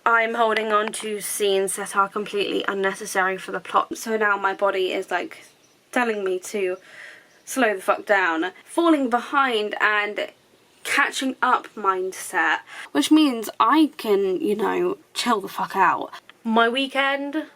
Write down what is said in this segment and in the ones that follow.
I'm holding on to scenes that are completely unnecessary for the plot. So now my body is like telling me to slow the fuck down. Falling behind and catching up mindset, which means I can, you know, chill the fuck out. My weekend.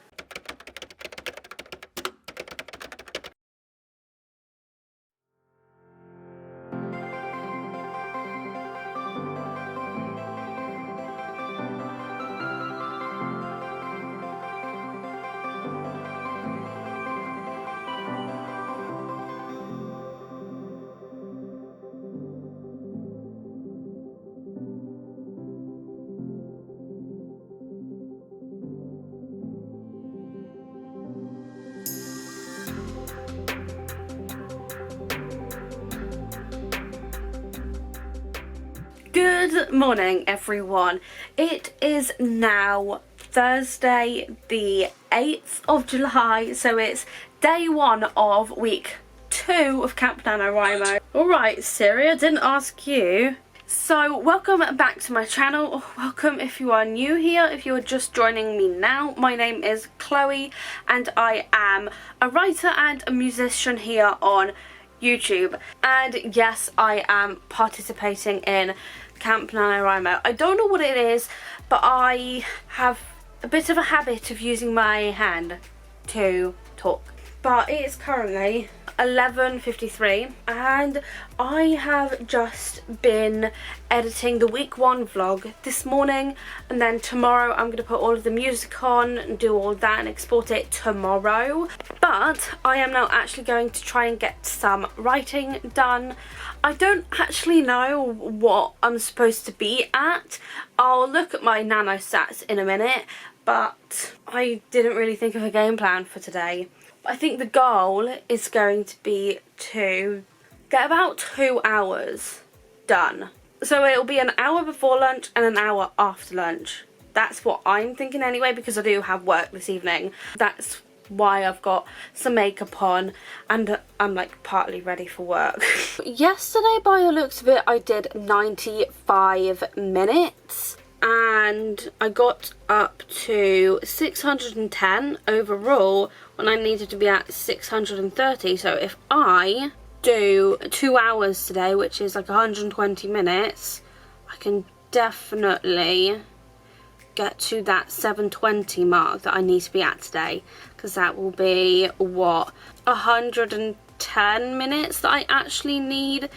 Good morning, everyone. It is now Thursday the 8th of July, so it's day 1 of week 2 of Camp NaNoWRIMO. Alright, Siri, I didn't ask you. So, welcome back to my channel, or welcome if you are new here, if you are just joining me now. My name is Chloe, and I am a writer and a musician here on YouTube. And yes, I am participating in Camp NaNoWRIMO. I don't know what it is, but I have a bit of a habit of using my hand to talk. But it is currently 11:53 and I have just been editing the week 1 vlog this morning, and then tomorrow I'm going to put all of the music on and do all that and export it tomorrow. But I am now actually going to try and get some writing done. I don't actually know what I'm supposed to be at. I'll look at my nano stats in a minute, but I didn't really think of a game plan for today. I think the goal is going to be to get about 2 hours done. So it'll be an hour before lunch and an hour after lunch. That's what I'm thinking anyway, because I do have work this evening. That's why I've got some makeup on and I'm like partly ready for work. Yesterday, by the looks of it, I did 95 minutes. And I got up to 610 overall when I needed to be at 630. So if I do 2 hours today, which is like 120 minutes, I can definitely get to that 720 mark that I need to be at today, because that will be what, 110 minutes that I actually need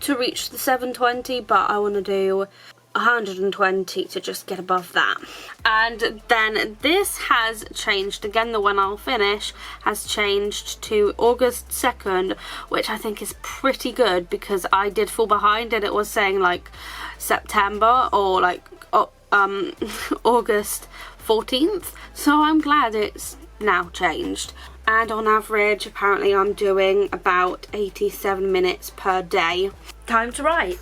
to reach the 720, but I want to do 120 to just get above that. And then this has changed again. The one I'll finish has changed to August 2nd, which I think is pretty good, because I did fall behind and it was saying like September or like August 14th, so I'm glad it's now changed. And on average, apparently I'm doing about 87 minutes per day. Time to write.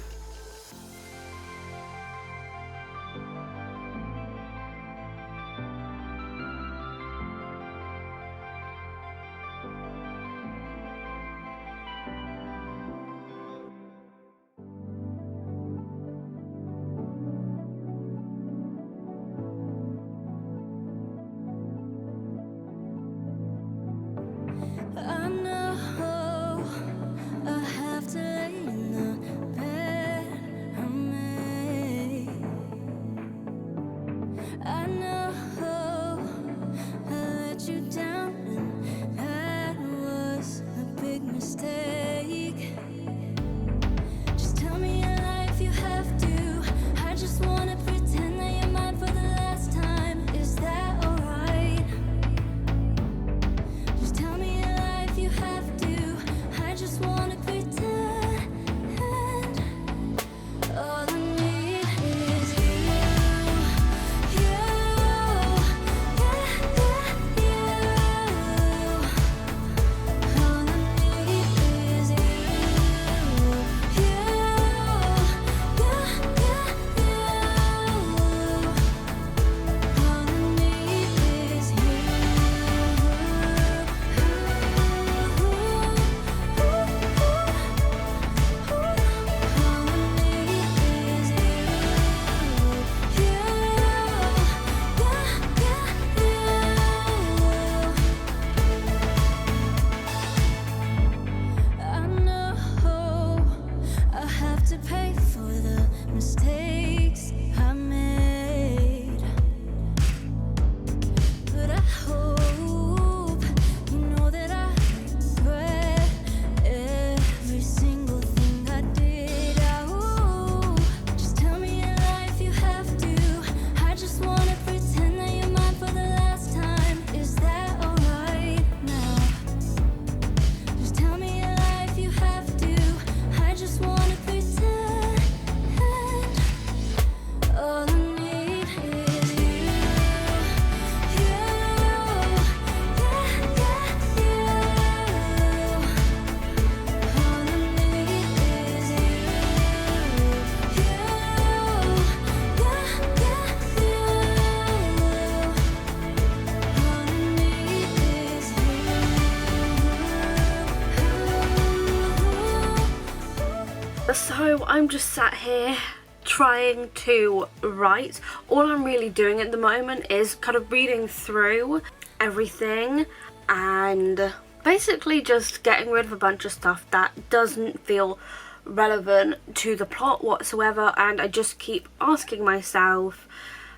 So I'm just sat here trying to write. All I'm really doing at the moment is kind of reading through everything and basically just getting rid of a bunch of stuff that doesn't feel relevant to the plot whatsoever, and I just keep asking myself,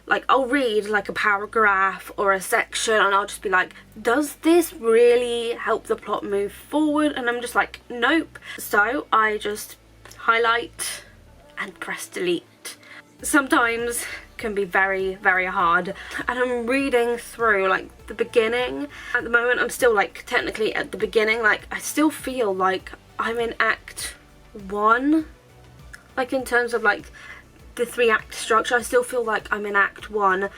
like, I'll read like a paragraph or a section and I'll just be like, does this really help the plot move forward? And I'm just like, nope. So I just highlight and press delete. Sometimes can be very, very hard, and I'm reading through like the beginning. At the moment I'm still like technically at the beginning, like I still feel like I'm in act 1, like in terms of like the 3-act structure. I still feel like I'm in act 1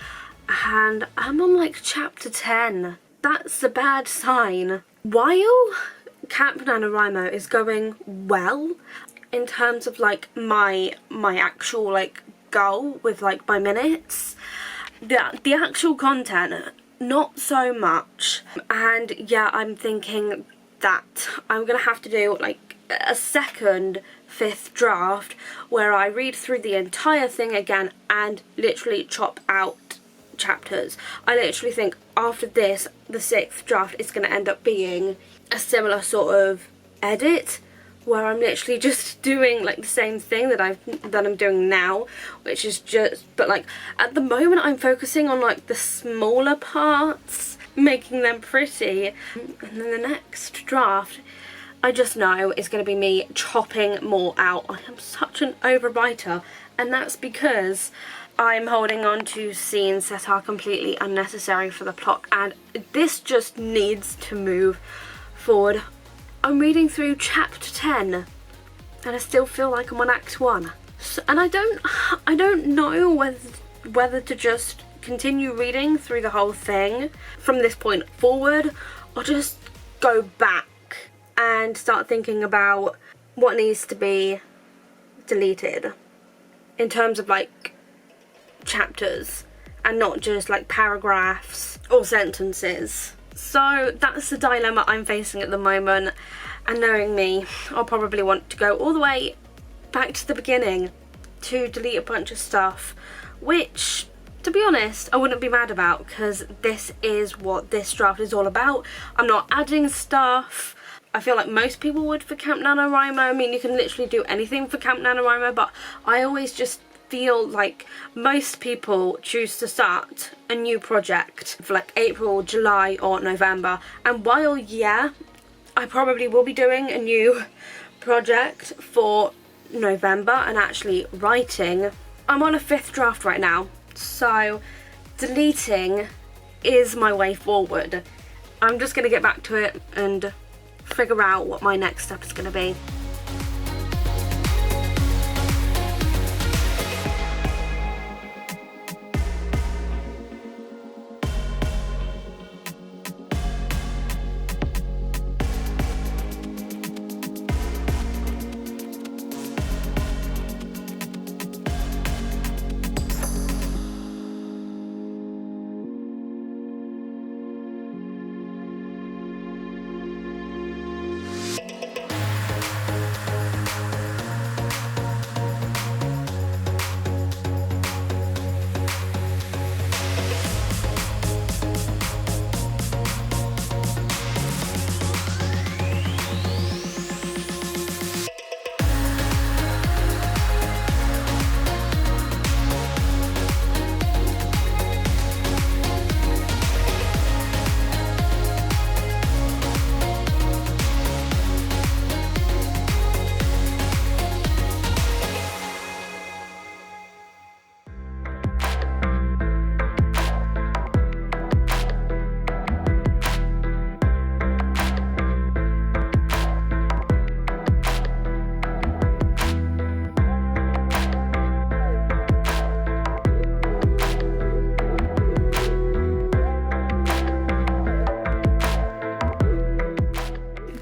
and I'm on like chapter 10. That's a bad sign. While NANOWRIMO is going well in terms of like my actual like goal with like my minutes, the actual content not so much. And yeah, I'm thinking that I'm gonna have to do like a second 5th draft where I read through the entire thing again and literally chop out chapters. I literally think after this, the 6th draft is going to end up being a similar sort of edit where I'm literally just doing like the same thing that I'm doing now, which is just, but like at the moment I'm focusing on like the smaller parts, making them pretty, and then the next draft I just know it's going to be me chopping more out. I am such an overwriter, and that's because I'm holding on to scenes that are completely unnecessary for the plot, and this just needs to move forward. I'm reading through chapter 10 and I still feel like I'm on act 1. So, and I don't know whether to just continue reading through the whole thing from this point forward or just go back and start thinking about what needs to be deleted in terms of like chapters and not just like paragraphs or sentences. So that's the dilemma I'm facing at the moment, and knowing me, I'll probably want to go all the way back to the beginning to delete a bunch of stuff, which, to be honest, I wouldn't be mad about because this is what this draft is all about. I'm not adding stuff. I feel like most people would for Camp NaNoWriMo. I mean, you can literally do anything for Camp NaNoWriMo, but I always just feel like most people choose to start a new project for like April, July or November. And while, yeah, I probably will be doing a new project for November and actually writing, I'm on a 5th draft right now. So deleting is my way forward. I'm just going to get back to it and figure out what my next step is going to be.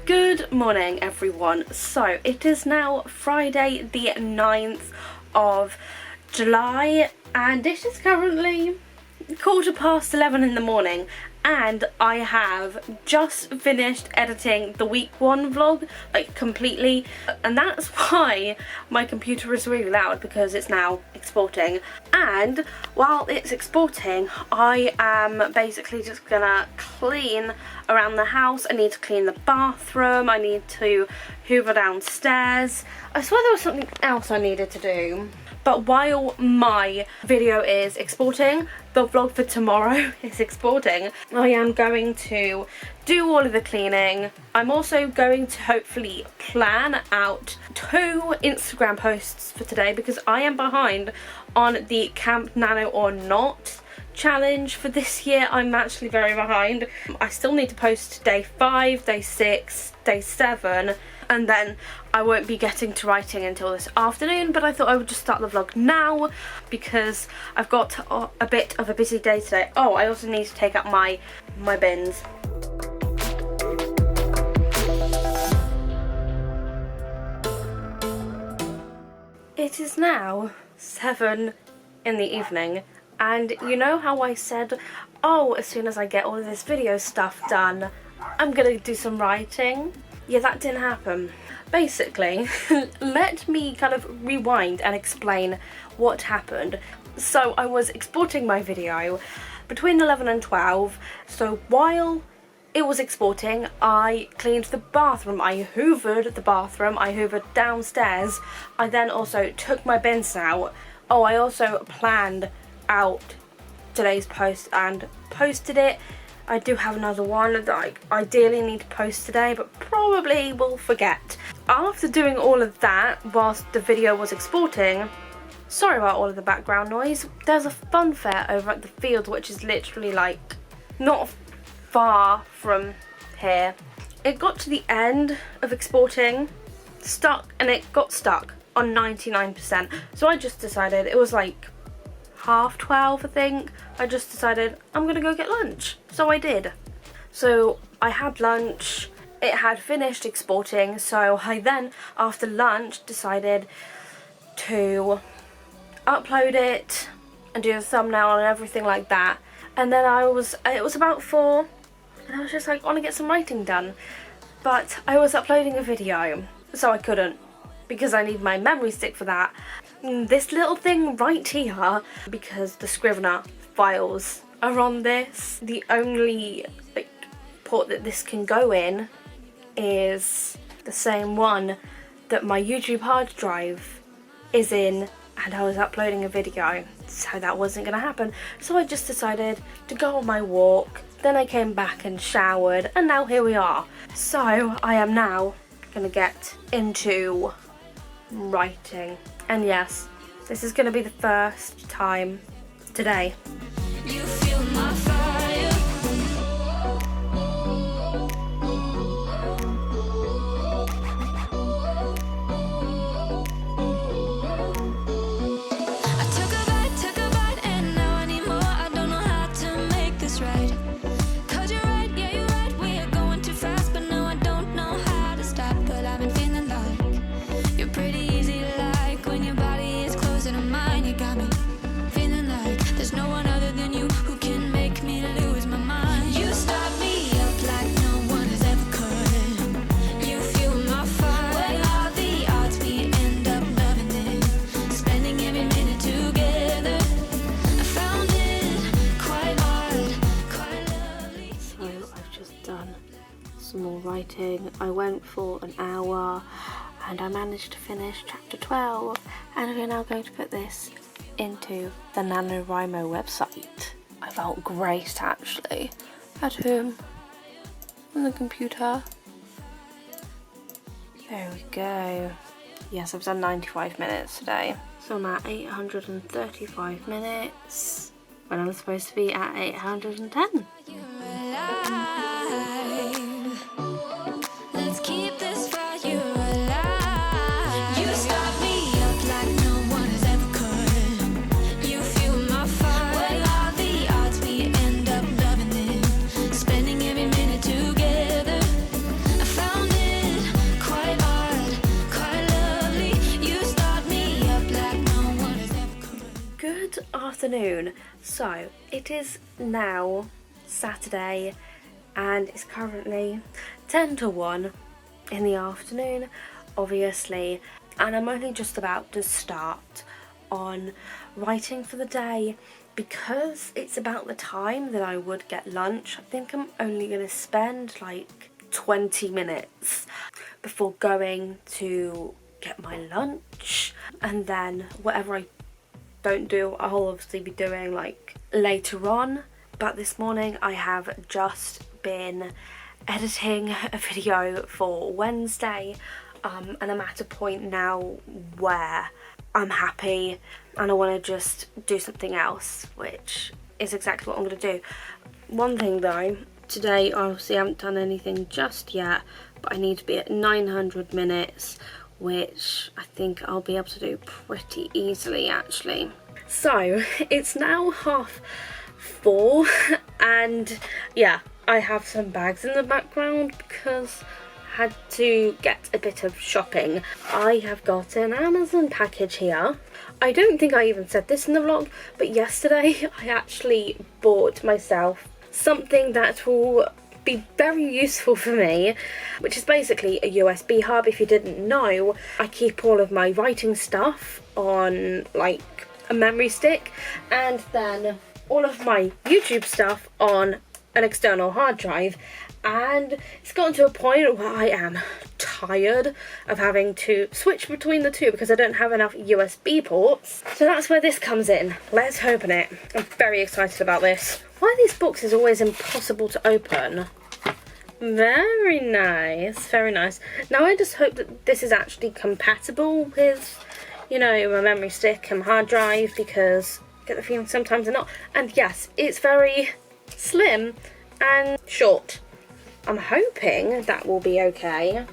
Good morning everyone. So it is now Friday the 9th of July and it is currently 11:15 in the morning, and I have just finished editing the week 1 vlog, like completely, and that's why my computer is really loud, because it's now exporting. And while it's exporting, I am basically just gonna clean around the house. I need to clean the bathroom, I need to hoover downstairs. I swear there was something else I needed to do. But while my video is exporting, the vlog for tomorrow is exporting, I am going to do all of the cleaning. I'm also going to hopefully plan out 2 Instagram posts for today, because I am behind on the Camp Nano or Not challenge for this year. I'm actually very behind. I still need to post day 5, day 6, day 7, and then I won't be getting to writing until this afternoon, but I thought I would just start the vlog now because I've got a bit of a busy day today. Oh, I also need to take out my bins. It is now 7 in the evening, and you know how I said, oh, as soon as I get all of this video stuff done, I'm gonna do some writing? Yeah, that didn't happen. Basically, let me kind of rewind and explain what happened. So I was exporting my video between 11 and 12, so while it was exporting, I cleaned the bathroom, I hoovered the bathroom, I hoovered downstairs, I then also took my bins out. Oh, I also planned out today's post and posted it. I do have another one that I ideally need to post today, but probably will forget. After doing all of that whilst the video was exporting, sorry about all of the background noise, there's a fun fair over at the field, which is literally like not far from here. It got to the end of exporting, and it got stuck on 99%. So I just decided, it was like 12:30 I think, I just decided I'm gonna go get lunch. So I did. So I had lunch, it had finished exporting, so I then after lunch decided to upload it and do the thumbnail and everything like that. And then it was about 4 and I was just like, I want to get some writing done, but I was uploading a video, so I couldn't, because I need my memory stick for that. This little thing right here, because the Scrivener files are on this. The only port that this can go in is the same one that my YouTube hard drive is in, and I was uploading a video, so that wasn't gonna happen. So I just decided to go on my walk, then I came back and showered, and now here we are. So I am now gonna get into writing. And yes, this is going to be the first time today. You feel my fire. I took a bite, and now I need more. I don't know how to make this right. 'Cause you're right, yeah, you're right. We are going too fast, but now I don't know how to stop. But I've been feeling like you're pretty easy to like when your body is closer to mine. You got me feeling like there's no one other than you who can make me lose my mind. You start me up like no one has ever could. You fuel my fire. What are the odds we end up loving it? Spending every minute together. I found it quite hard, quite lovely. So I've just done some more writing. I went for an hour and I managed to finish chapter 12, and we're now going to put this into the NANOWRIMO website. I felt great actually at home on the computer. There we go. Yes, I've done 95 minutes today. So I'm at 835 minutes when I'm supposed to be at 810. Let's keep this fire alive. You start me up like no one has ever could. You fuel my fire. What are the odds we end up loving it? Spending every minute together. I found it quite hard, quite lovely. You start me up like no one has ever could. Good afternoon. So it is now Saturday, and it's currently 10 to 1 in the afternoon, obviously, and I'm only just about to start on writing for the day. Because it's about the time that I would get lunch, I think I'm only going to spend like 20 minutes before going to get my lunch, and then whatever I don't do I'll obviously be doing like later on. But this morning I have just been editing a video for Wednesday, and I'm at a point now where I'm happy and I want to just do something else, which is exactly what I'm going to do. One thing though, today obviously I haven't done anything just yet, but I need to be at 900 minutes, which I think I'll be able to do pretty easily actually. So it's now 4:30 and yeah, I have some bags in the background because I had to get a bit of shopping. I have got an Amazon package here. I don't think I even said this in the vlog, but yesterday I actually bought myself something that will be very useful for me, which is basically a USB hub. If you didn't know, I keep all of my writing stuff on like a memory stick, and then all of my YouTube stuff on an external hard drive. And it's gotten to a point where I am tired of having to switch between the two because I don't have enough USB ports. So that's where this comes in. Let's open it. I'm very excited about this. Why are these boxes always impossible to open? Very nice, very nice. Now I just hope that this is actually compatible with, you know, my memory stick and hard drive, because I get the feeling sometimes they're not. And yes, it's very slim and short. I'm hoping that will be okay.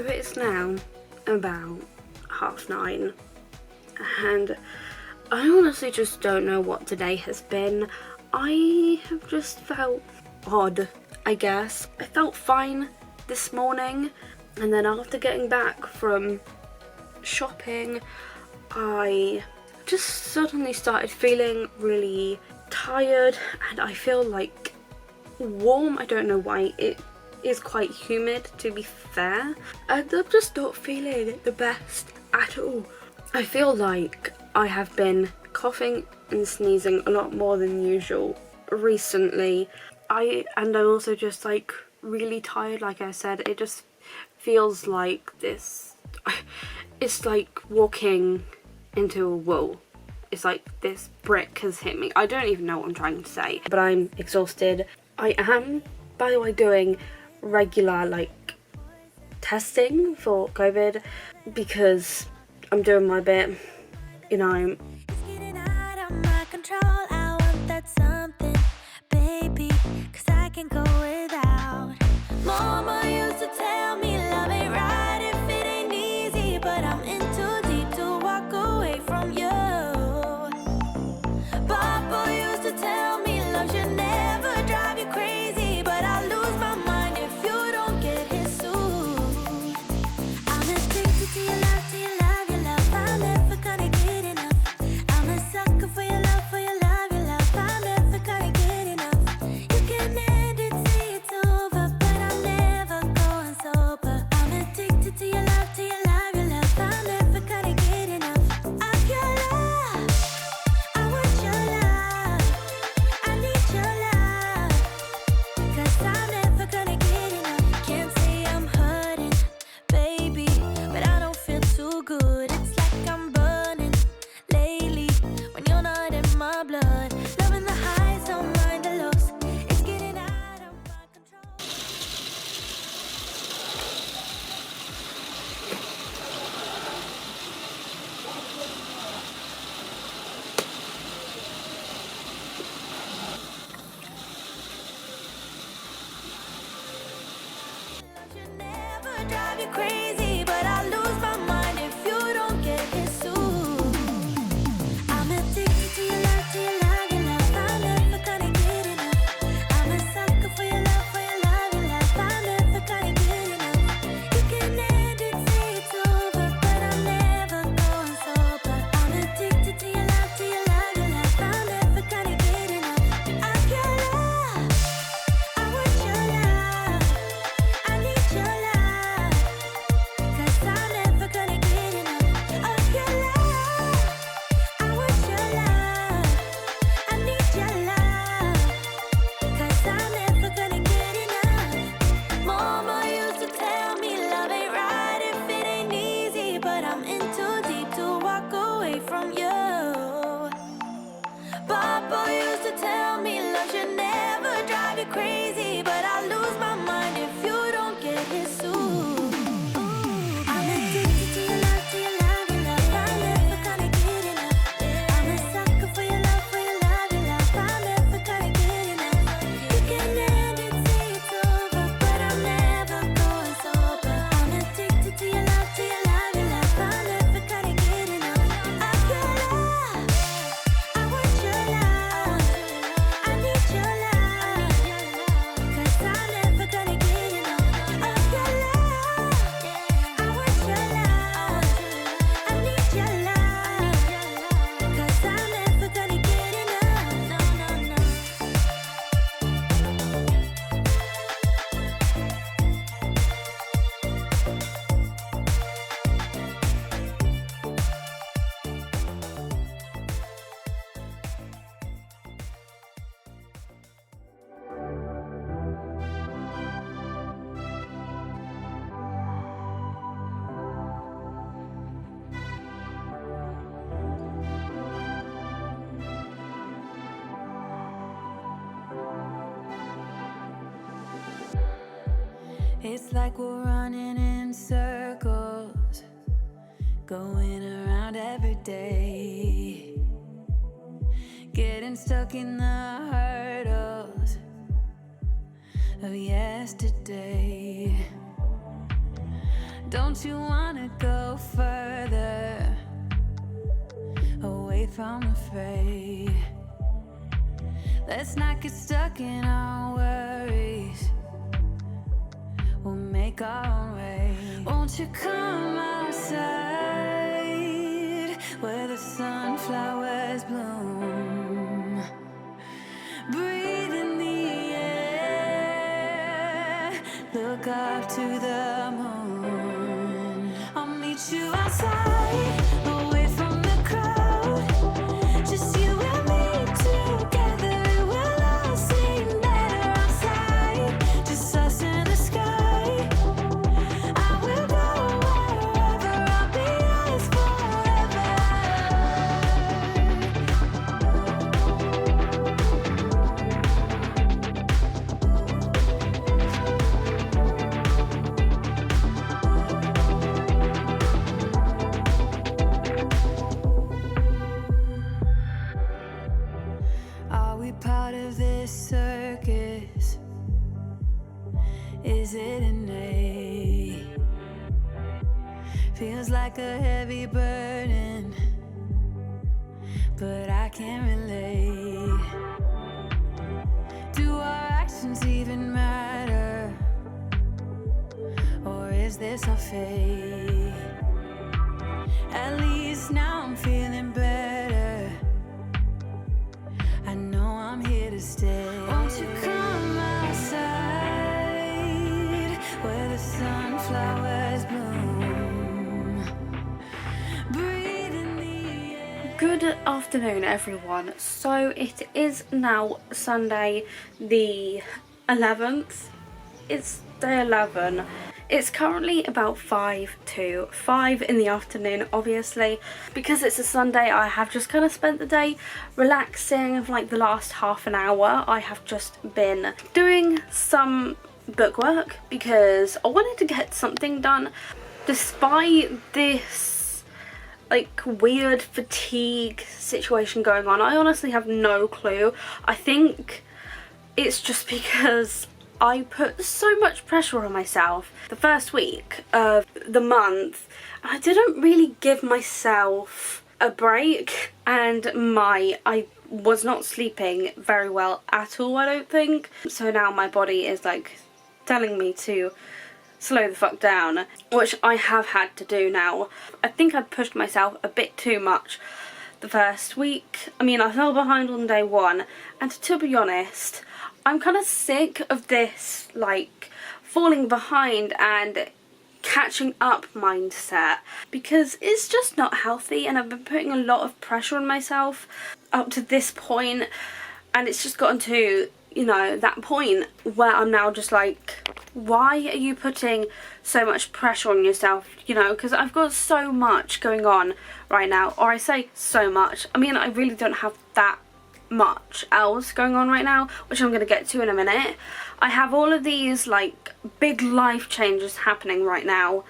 It's now about 9:30 and I honestly just don't know what today has been. I have just felt odd, I guess. I felt fine this morning, and then after getting back from shopping I just suddenly started feeling really tired, and I feel like warm. I don't know why. It is quite humid, to be fair, and I'm just not feeling the best at all. I feel like I have been coughing and sneezing a lot more than usual recently. I'm also just like really tired. Like I said, it just feels like this, it's like walking into a wall. It's like this brick has hit me. I don't even know what I'm trying to say, but I'm exhausted. I am, by the way, doing regular like testing for COVID because I'm doing my bit, you know. It's getting out of my control. I want that something, baby, 'cause I can go without. Mama used to tell me love ain't right if it ain't easy, but I'm in too deep to walk away from you. Papa used to tell me love should never drive you crazy, but I lose my mind if you don't get his suit. I'm addicted to your love, to your love, your love. I'm never gonna get enough. drive you crazy, but I lose my mind if you don't get it soon. I'm addicted to your love, to your love, your love. I'm never gonna get enough. I'm a sucker for your love, for your love, your love. I'm never gonna get enough. You can end it, say it's over, but I'm never going sober. I'm addicted to your love, to your love, your love. I'm never gonna get enough of your love. I want your love. I need your love. 'Cause I'm never gonna get enough of your love. I want your love. I need your love. 'Cause I'm never gonna get enough. Mama used to tell me love ain't right if it ain't easy, but I'm in too deep to walk away from you. Papa used to tell me love should never drive you crazy, but I lose my mind if you don't get it soon. I'm addicted to your love, to your love, your love. I'm never gonna get enough. I'm a sucker for your love, for your love, your love. I'm never gonna get enough. You can end it, say it's over, but I'm never going sober. I'm addicted to your love, to your love, your love. I'm never gonna get enough of your love. I want your love. I need your love. 'Cause I'm never gonna get enough of your love. I want your love. I need your love. 'Cause I'm never gonna get enough. No, no, no. It's like we're running in circles, going around every day, getting stuck in the hurdles of yesterday. Don't you wanna go further away from the fray? Let's not get stuck in our worries. We'll make our own way. Won't you come outside where the sunflowers bloom? Breathe in the air. Look up to the moon. I'll meet you outside, away from the crowd. Just you and me together. It will all seem better outside. Just us in the sky. I will go wherever. I'll be yours forever. Are we part of this circus? Is it innate? Feels like a heavy burden, but I can't relate. Do our actions even matter? Or is this our fate? At least now I'm feeling better. I know I'm here to stay. Won't you come outside where the sunflowers bloom? Breathe in the air. Good afternoon, everyone. So it is now Sunday the 11th. It's day 11. It's currently about 5 to 5 in the afternoon. Obviously, because it's a Sunday, I have just kind of spent the day relaxing. For like the last half an hour, I have just been doing some bookwork because I wanted to get something done despite this like weird fatigue situation going on. I honestly have no clue. I think it's just because I put so much pressure on myself the first week of the month, and I didn't really give myself a break, and I was not sleeping very well at all, I don't think. So now my body is like telling me to slow the fuck down, which I have had to do now. I think I pushed myself a bit too much the first week. I mean, I fell behind on day one, and to be honest, I'm kind of sick of this like falling behind and catching up mindset, because it's just not healthy, and I've been putting a lot of pressure on myself up to this point, and it's just gotten to, you know, that point where I'm now just like, why are you putting so much pressure on yourself, you know, because I've got so much going on right now. Or I say so much, I mean, I really don't have that much else going on right now, which I'm going to get to in a minute. I have all of these like big life changes happening right now,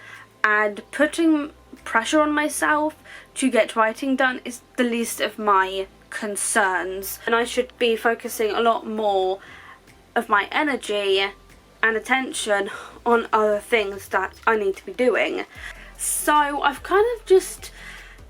and putting pressure on myself to get writing done is the least of my concerns, and I should be focusing a lot more of my energy and attention on other things that I need to be doing. So I've kind of just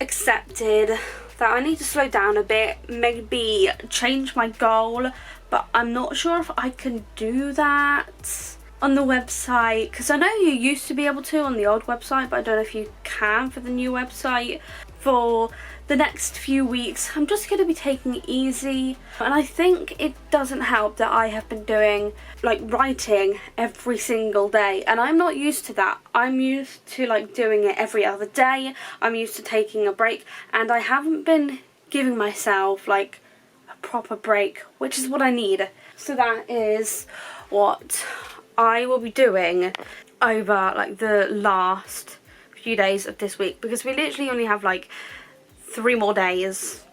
accepted that I need to slow down a bit, maybe change my goal, but I'm not sure if I can do that on the website, because I know you used to be able to on the old website, but I don't know if you can for the new website. For the next few weeks, I'm just going to be taking it easy, and I think it doesn't help that I have been doing like writing every single day, and I'm not used to that. I'm used to like doing it every other day. I'm used to taking a break, and I haven't been giving myself like a proper break, which is what I need. So that is what I will be doing over like the last few days of this week, because we literally only have like 3 more days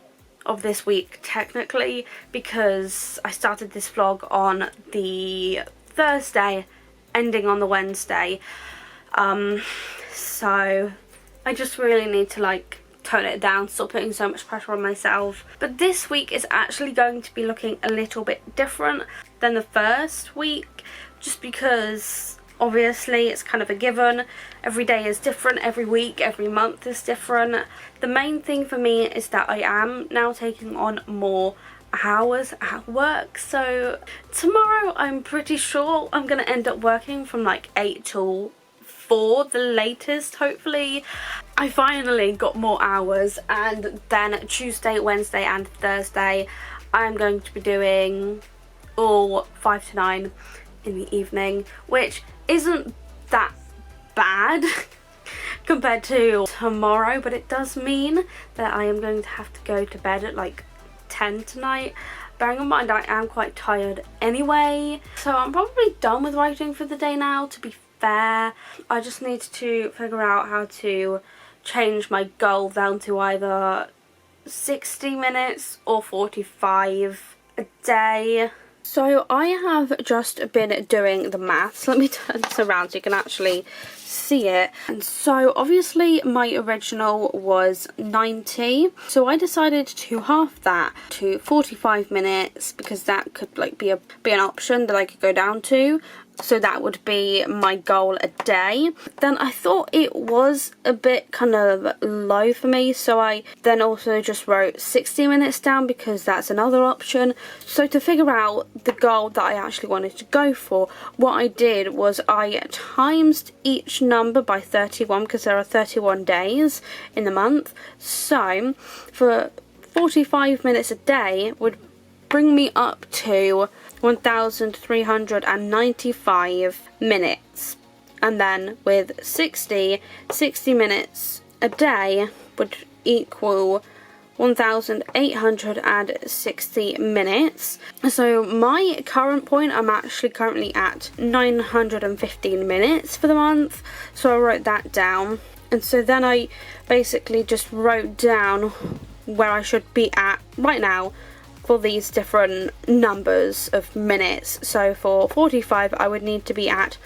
of this week technically, because I started this vlog on the Thursday, ending on the Wednesday. So I just really need to like tone it down, stop putting so much pressure on myself. But this week is actually going to be looking a little bit different than the first week, just because obviously it's kind of a given. Every day is different, every week, every month is different. The main thing for me is that I am now taking on more hours at work. So tomorrow I'm pretty sure I'm going to end up working from like 8 till 4 the latest, hopefully. I finally got more hours, and then Tuesday, Wednesday and Thursday I'm going to be doing all 5 to 9 in the evening, which isn't that bad compared to tomorrow, but it does mean that I am going to have to go to bed at like 10 tonight. Bearing in mind I am quite tired anyway, so I'm probably done with writing for the day now, to be fair. I just need to figure out how to change my goal down to either 60 minutes or 45 a day. So I have just been doing the maths. Let me turn this around so you can actually see it. And so obviously my original was 90, so I decided to half that to 45 minutes, because that could like be an option that I could go down to. So that would be my goal a day. Then I thought it was a bit kind of low for me, so I then also just wrote 60 minutes down, because that's another option. So to figure out the goal that I actually wanted to go for, what I did was I times each number by 31, because there are 31 days in the month. So for 45 minutes a day would bring me up to 1,395 minutes, and then with 60 minutes a day would equal 1,860 minutes. So my current point, I'm actually currently at 915 minutes for the month, so I wrote that down. And so then I basically just wrote down where I should be at right now for these different numbers of minutes. So for 45 I would need to be at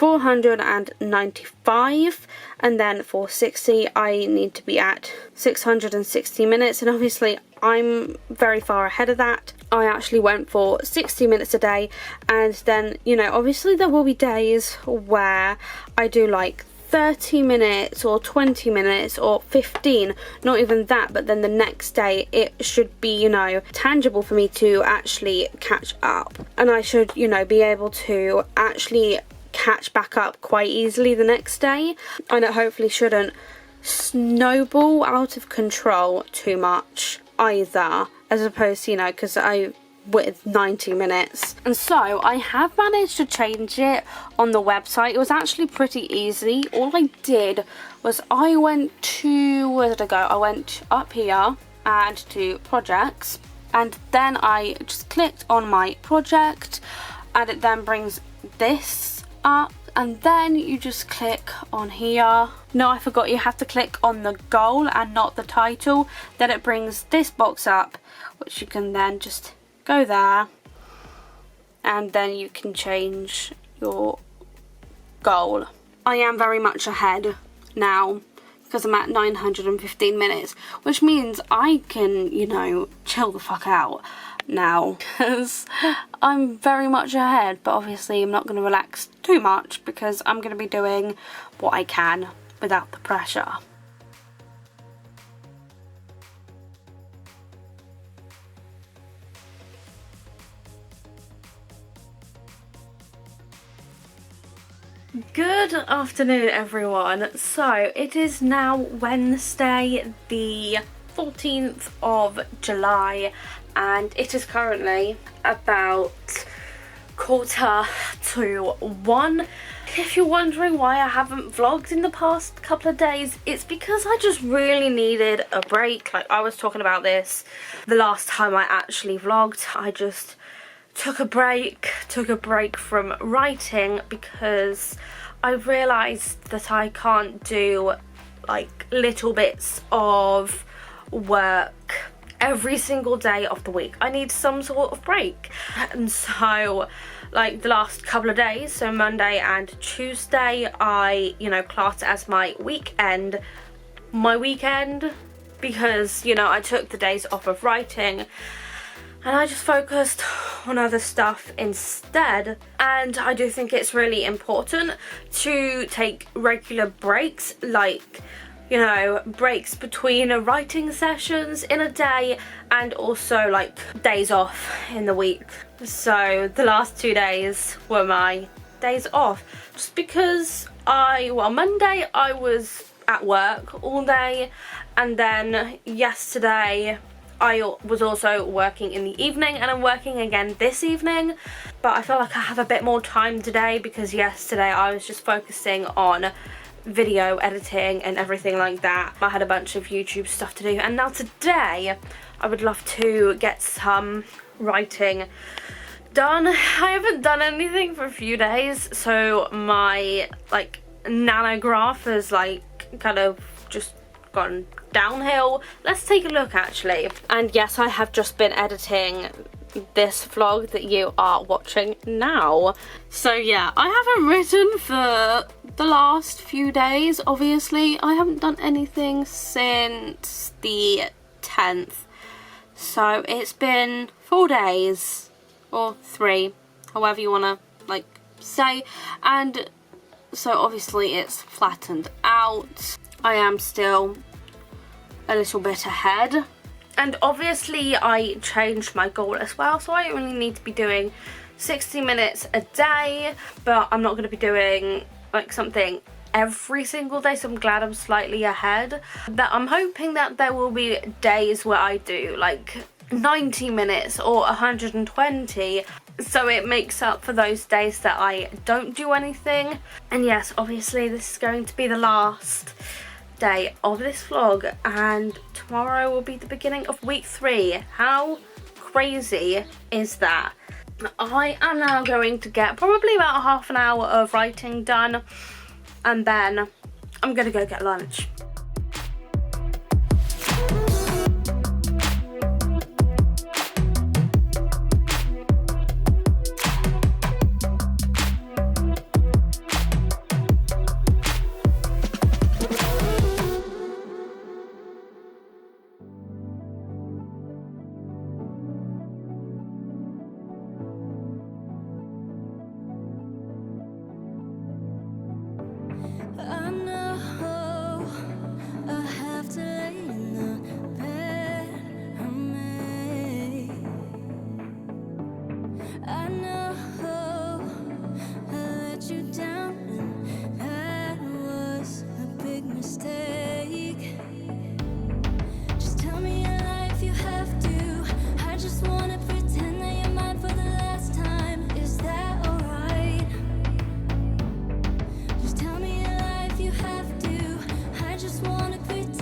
495, and then for 60 I need to be at 660 minutes, and obviously I'm very far ahead of that. I actually went for 60 minutes a day, and then, you know, obviously there will be days where I do like 30 minutes or 20 minutes or 15, not even that, but then the next day it should be, you know, tangible for me to actually catch up, and I should, you know, be able to actually catch back up quite easily the next day, and it hopefully shouldn't snowball out of control too much either, as opposed to, you know, because I with 90 minutes. And so I have managed to change it on the website. It was actually pretty easy. All I did was I went to, where did I go? I went up here and to projects, and then I just clicked on my project, and it then brings this up, and then you just click on here. No, I forgot, you have to click on the goal and not the title. Then it brings this box up, which you can then just go there, and then you can change your goal. I am very much ahead now because I'm at 915 minutes, which means I can, you know, chill the fuck out now because I'm very much ahead, but obviously I'm not going to relax too much because I'm going to be doing what I can without the pressure. Good afternoon, everyone. So it is now Wednesday the 14th of July, and it is currently about 1:45. If you're wondering why I haven't vlogged in the past couple of days, it's because I just really needed a break. Like, I was talking about this the last time I actually vlogged. I just took a break from writing because I realised that I can't do like little bits of work every single day of the week. I need some sort of break, and so like the last couple of days, so Monday and Tuesday, I, you know, classed it as my weekend because, you know, I took the days off of writing and I just focused on other stuff instead. And I do think it's really important to take regular breaks, like, you know, breaks between writing sessions in a day and also like days off in the week. So the last 2 days were my days off, just because Monday I was at work all day, and then yesterday I was also working in the evening, and I'm working again this evening, but I feel like I have a bit more time today because yesterday I was just focusing on video editing and everything like that. I had a bunch of YouTube stuff to do, and now today I would love to get some writing done. I haven't done anything for a few days, so my like nanograph has like kind of just gone downhill. Let's take a look actually. And yes, I have just been editing this vlog that you are watching now. So yeah, I haven't written for the last few days. Obviously I haven't done anything since the 10th, so it's been 4 days or 3, however you want to like say, and so obviously it's flattened out. I am still a little bit ahead, and obviously I changed my goal as well, so I only need to be doing 60 minutes a day, but I'm not going to be doing like something every single day, so I'm glad I'm slightly ahead. That I'm hoping that there will be days where I do like 90 minutes or 120, so it makes up for those days that I don't do anything. And yes, obviously this is going to be the last day of this vlog, and tomorrow will be the beginning of week 3. How crazy is that? I am now going to get probably about half an hour of writing done, and then I'm gonna go get lunch. I know I let you down, and that was a big mistake. Just tell me your life, you have to. I just wanna pretend that you're mine for the last time. Is that alright? Just tell me your life, you have to. I just wanna pretend.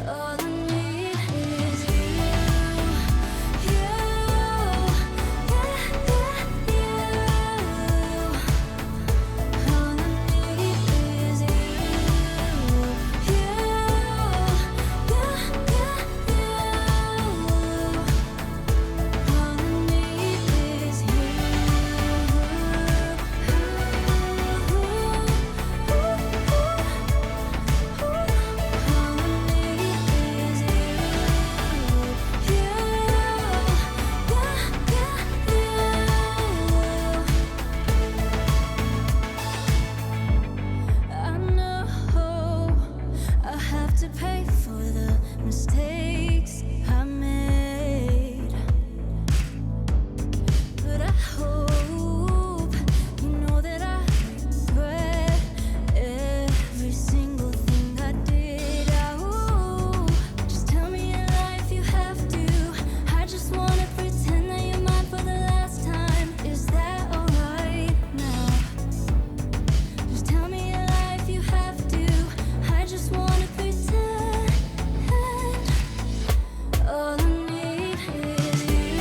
All I need is you. I know I have to pay for the mistakes I made, but I hope you know that I regret every single thing I did. Oh, just tell me your life, you have to. I just wanna pretend that you're mine for the last time. Is that alright now? Just tell me your life, you have to. I just wanna pretend. All I need is you.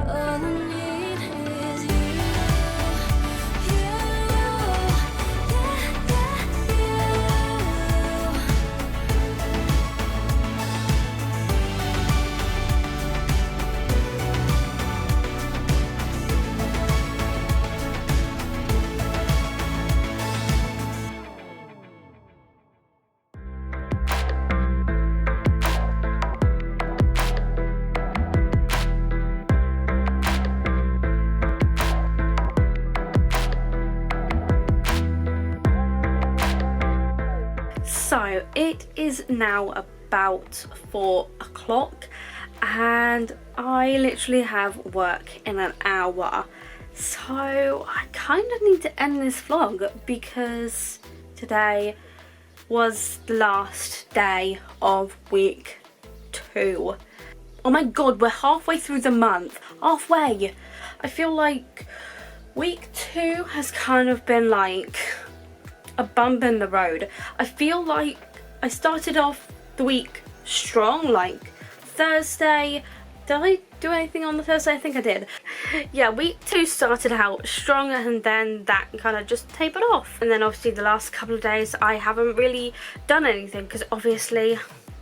All I need is So it is now about 4 o'clock and I literally have work in an hour. So I kind of need to end this vlog because today was the last day of week 2. Oh my god, we're halfway through the month. Halfway. I feel like week 2 has kind of been like a bump in the road. I feel like I started off the week strong, like Thursday. Did I do anything on the Thursday? I think I did. Yeah, week 2 started out strong and then that kind of just tapered off. And then obviously the last couple of days I haven't really done anything because obviously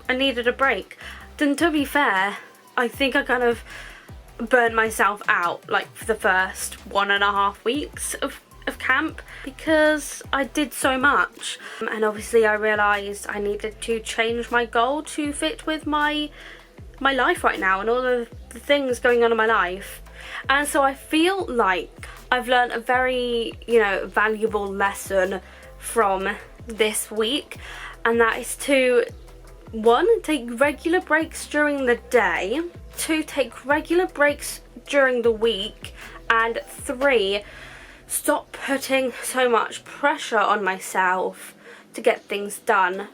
I needed a break. Then to be fair, I think I kind of burned myself out like for the first 1.5 weeks of camp because I did so much, and obviously I realised I needed to change my goal to fit with my life right now and all of the things going on in my life. And so I feel like I've learned a very, valuable lesson from this week, and that is to 1, take regular breaks during the day, 2, take regular breaks during the week, and 3, stop putting so much pressure on myself to get things done,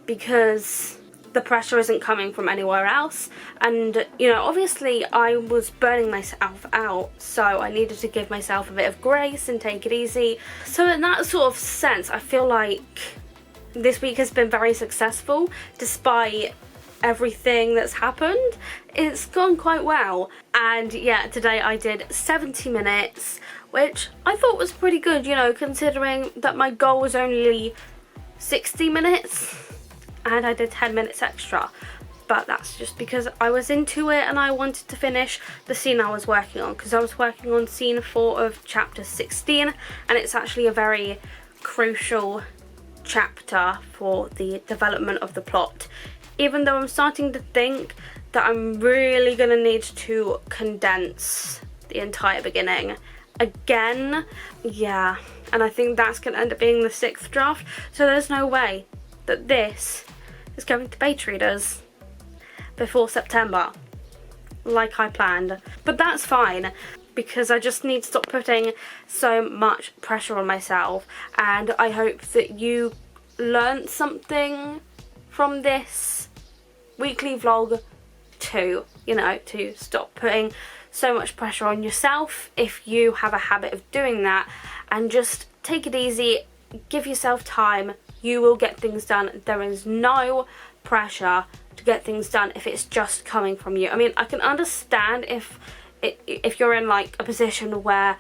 because the pressure isn't coming from anywhere else, and you know, obviously I was burning myself out, so I needed to give myself a bit of grace and take it easy. So in that sort of sense, I feel like this week has been very successful despite everything that's happened. It's gone quite well. And yeah, today I did 70 minutes, which I thought was pretty good, you know, considering that my goal was only 60 minutes and I did 10 minutes extra. But that's just because I was into it and I wanted to finish the scene I was working on, because I was working on scene 4 of chapter 16, and it's actually a very crucial chapter for the development of the plot. Even though I'm starting to think that I'm really gonna need to condense the entire beginning again. Yeah, and I think that's gonna end up being the 6th draft, so there's no way that this is going to beta readers before September like I planned. But that's fine, because I just need to stop putting so much pressure on myself, and I hope that you learned something from this weekly vlog too, you know, to stop putting so much pressure on yourself if you have a habit of doing that, and just take it easy, give yourself time, you will get things done. There is no pressure to get things done if it's just coming from you. I mean, I can understand if you're in like a position where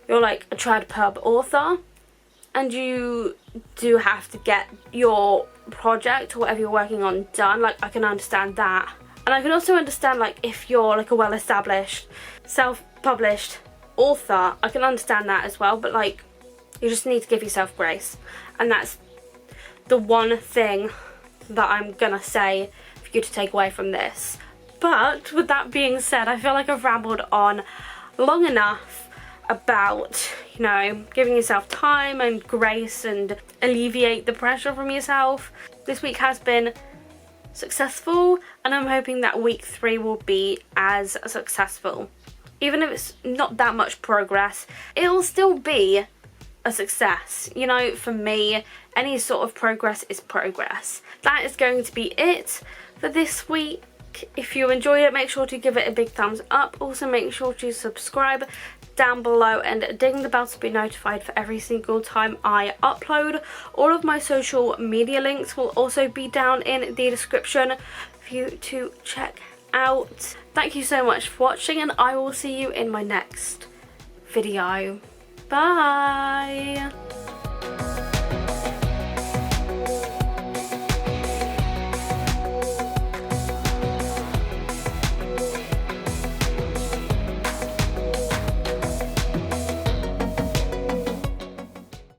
you're like a trad pub author and you do have to get your project or whatever you're working on done. Like, I can understand that. And I can also understand like if you're like a well-established self-published author, I can understand that as well. But like, you just need to give yourself grace, and that's the one thing that I'm gonna say for you to take away from this. But with that being said, I feel like I've rambled on long enough about, you know, giving yourself time and grace and alleviate the pressure from yourself. This week has been successful, and I'm hoping that week 3 will be as successful. Even if it's not that much progress, it'll still be a success. You know, for me, any sort of progress is progress. That is going to be it for this week. If you enjoyed it, make sure to give it a big thumbs up. Also, make sure to subscribe down below and ding the bell to be notified for every single time I upload. All of my social media links will also be down in the description for you to check out. Thank you so much for watching, and I will see you in my next video. Bye!